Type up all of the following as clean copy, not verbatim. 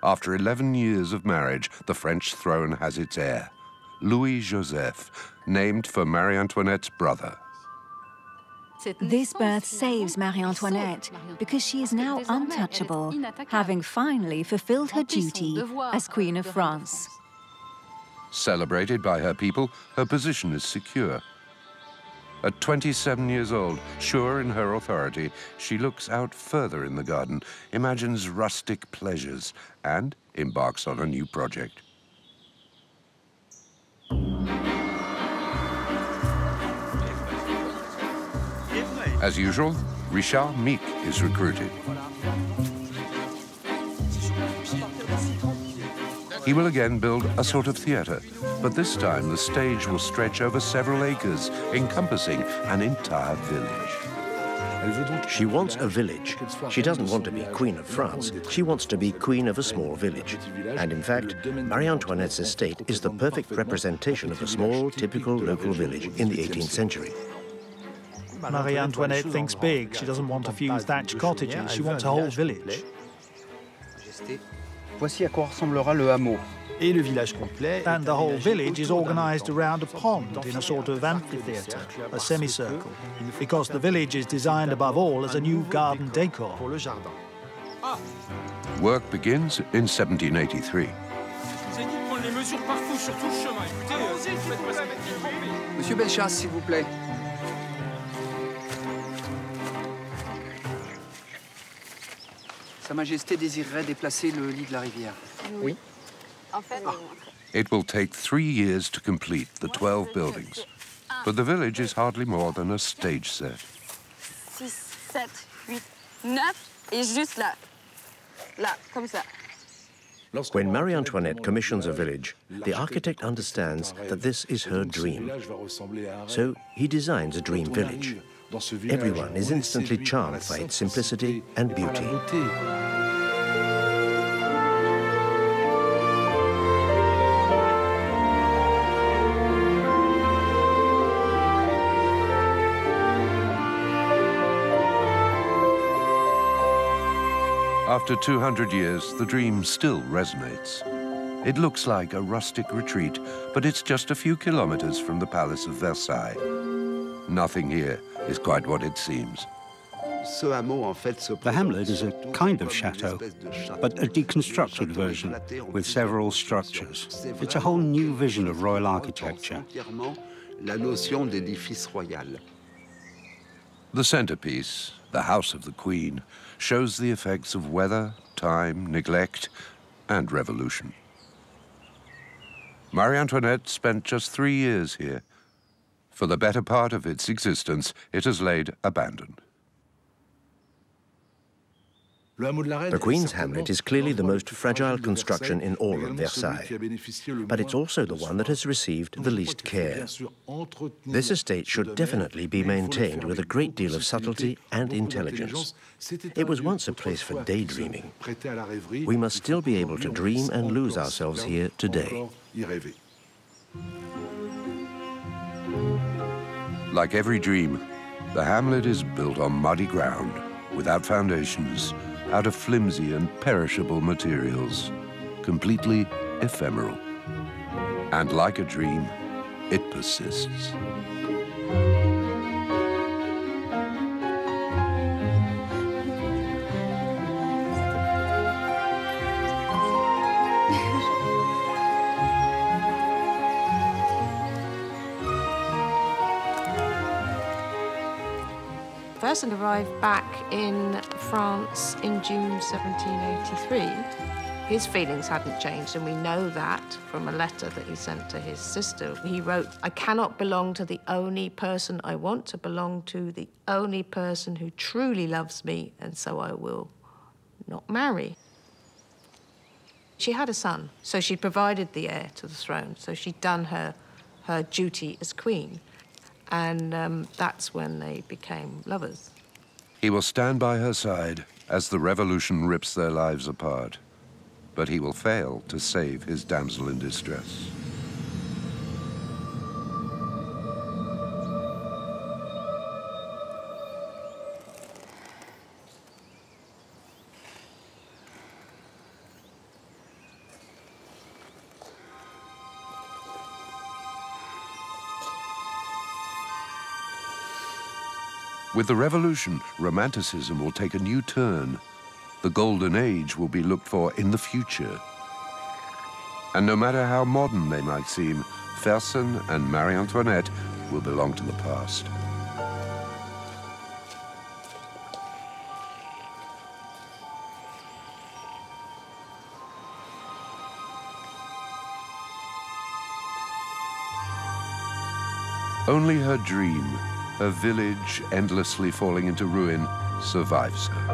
After 11 years of marriage, the French throne has its heir, Louis-Joseph, named for Marie-Antoinette's brother. This birth saves Marie-Antoinette because she is now untouchable, having finally fulfilled her duty as Queen of France. Celebrated by her people, her position is secure. At 27 years old, sure in her authority, she looks out further in the garden, imagines rustic pleasures, and embarks on a new project. As usual, Richard Meek is recruited. He will again build a sort of theatre, but this time the stage will stretch over several acres, encompassing an entire village. She wants a village. She doesn't want to be Queen of France. She wants to be Queen of a small village. And in fact, Marie-Antoinette's estate is the perfect representation of a small, typical local village in the 18th century. Marie-Antoinette thinks big. She doesn't want a few thatched cottages. She wants a whole village. Voici à quoi ressemblera le hameau. And the whole village is organized around a pond in a sort of amphitheatre, a semicircle, because the village is designed above all as a new garden decor. Work begins in 1783. Monsieur Bellechasse, s'il vous plaît. Sa Majesté désirerait déplacer le lit de la rivière. Oui. It will take 3 years to complete the 12 buildings, but the village is hardly more than a stage set. 6, 7, 8, 9, et juste là. Là, comme ça. When Marie-Antoinette commissions a village, the architect understands that this is her dream. So he designs a dream village. Everyone is instantly charmed by its simplicity and beauty. After 200 years, the dream still resonates. It looks like a rustic retreat, but it's just a few kilometers from the Palace of Versailles. Nothing here is quite what it seems. The hamlet is a kind of chateau, but a deconstructed version with several structures. It's a whole new vision of royal architecture. The centerpiece, the House of the Queen, shows the effects of weather, time, neglect, and revolution. Marie-Antoinette spent just 3 years here. For the better part of its existence, it has laid abandoned. The Queen's Hamlet is clearly the most fragile construction in all of Versailles, but it's also the one that has received the least care. This estate should definitely be maintained with a great deal of subtlety and intelligence. It was once a place for daydreaming. We must still be able to dream and lose ourselves here today. Like every dream, the hamlet is built on muddy ground, without foundations, out of flimsy and perishable materials, completely ephemeral. And like a dream, it persists. Peasant arrived back in France in June 1783. His feelings hadn't changed, and we know that from a letter that he sent to his sister. He wrote, "I cannot belong to the only person I want to belong to, the only person who truly loves me, and so I will not marry." She had a son, so she provided the heir to the throne, so she'd done her duty as queen. And that's when they became lovers. He will stand by her side as the revolution rips their lives apart, but he will fail to save his damsel in distress. With the revolution, romanticism will take a new turn. The golden age will be looked for in the future. And no matter how modern they might seem, Fersen and Marie-Antoinette will belong to the past. Only her dream, her village endlessly falling into ruin, survives her.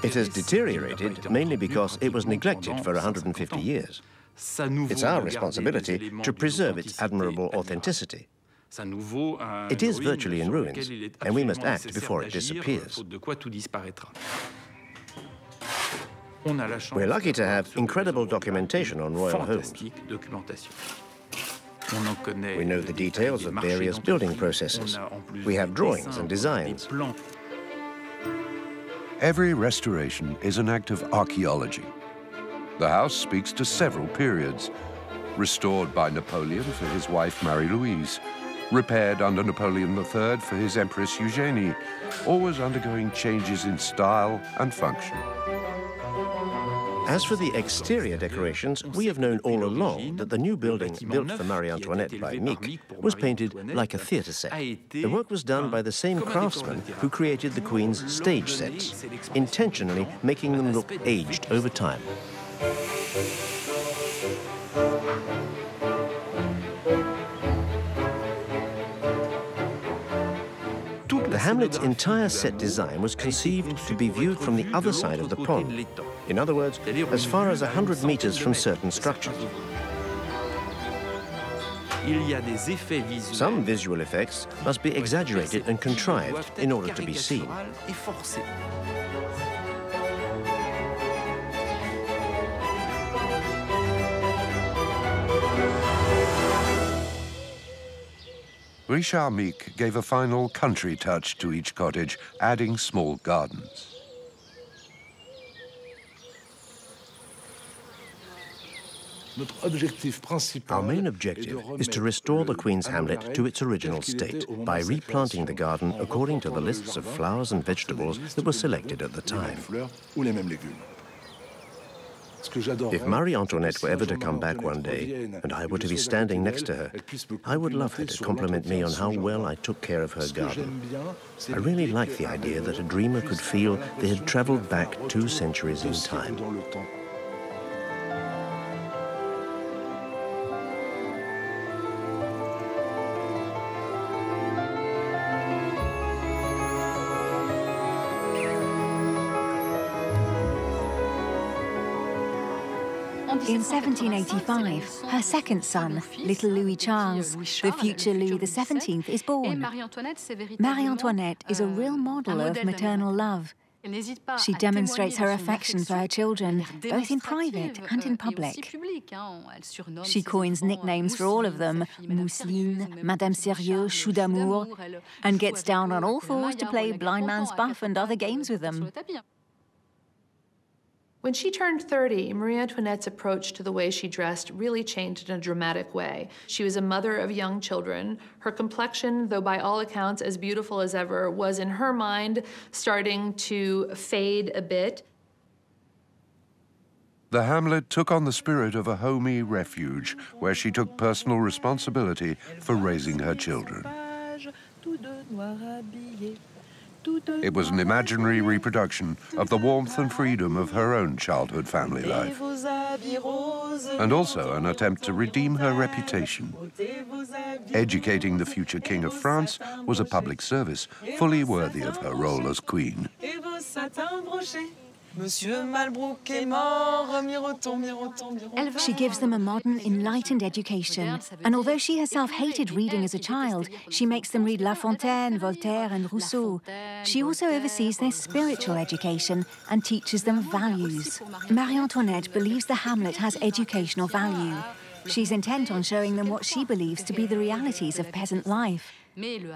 It has deteriorated mainly because it was neglected for 150 years. It's our responsibility to preserve its admirable authenticity. It is virtually in ruins, and we must act before it disappears. We're lucky to have incredible documentation on royal homes. We know the details of various building processes. We have drawings and designs. Every restoration is an act of archaeology. The house speaks to several periods. Restored by Napoleon for his wife Marie-Louise, repaired under Napoleon III for his Empress Eugénie, always undergoing changes in style and function. As for the exterior decorations, we have known all along that the new building built for Marie-Antoinette by Mick was painted like a theatre set. The work was done by the same craftsman who created the Queen's stage sets, intentionally making them look aged over time. Hamlet's entire set design was conceived to be viewed from the other side of the pond. In other words, as far as 100 meters from certain structures. Some visual effects must be exaggerated and contrived in order to be seen. Richard Mick gave a final country touch to each cottage, adding small gardens. Our main objective is to restore the Queen's Hamlet to its original state by replanting the garden according to the lists of flowers and vegetables that were selected at the time. If Marie-Antoinette were ever to come back one day, and I were to be standing next to her, I would love her to compliment me on how well I took care of her garden. I really like the idea that a dreamer could feel they had traveled back 2 centuries in time. In 1785, her second son, little Louis Charles, the future Louis XVII, is born. Marie-Antoinette is a real model of maternal love. She demonstrates her affection for her children, both in private and in public. She coins nicknames for all of them, Mousseline, Madame Sérieux, Chou d'amour, and gets down on all fours to play blind man's buff and other games with them. When she turned 30, Marie-Antoinette's approach to the way she dressed really changed in a dramatic way. She was a mother of young children. Her complexion, though by all accounts as beautiful as ever, was in her mind starting to fade a bit. The Hamlet took on the spirit of a homey refuge where she took personal responsibility for raising her children. It was an imaginary reproduction of the warmth and freedom of her own childhood family life, and also an attempt to redeem her reputation. Educating the future King of France was a public service fully worthy of her role as queen. She gives them a modern, enlightened education, and although she herself hated reading as a child, she makes them read La Fontaine, Voltaire and Rousseau. She also oversees their spiritual education and teaches them values. Marie-Antoinette believes the Hamlet has educational value. She's intent on showing them what she believes to be the realities of peasant life.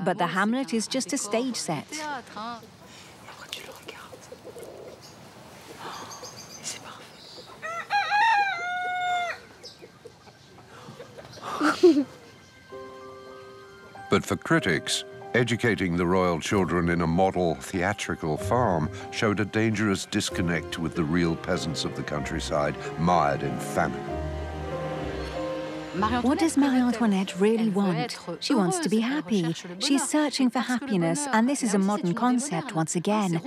But the Hamlet is just a stage set. But for critics, educating the royal children in a model theatrical farm showed a dangerous disconnect with the real peasants of the countryside, mired in famine. What does Marie-Antoinette really want? She wants to be happy. She's searching for happiness, and this is a modern concept once again.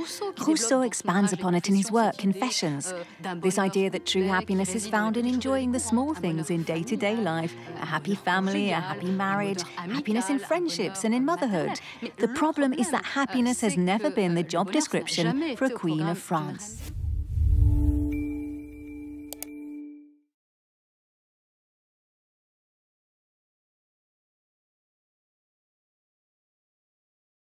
Rousseau expands upon it in his work, Confessions. This idea that true happiness is found in enjoying the small things in day-to-day life, a happy family, a happy marriage, happiness in friendships and in motherhood. The problem is that happiness has never been the job description for a Queen of France.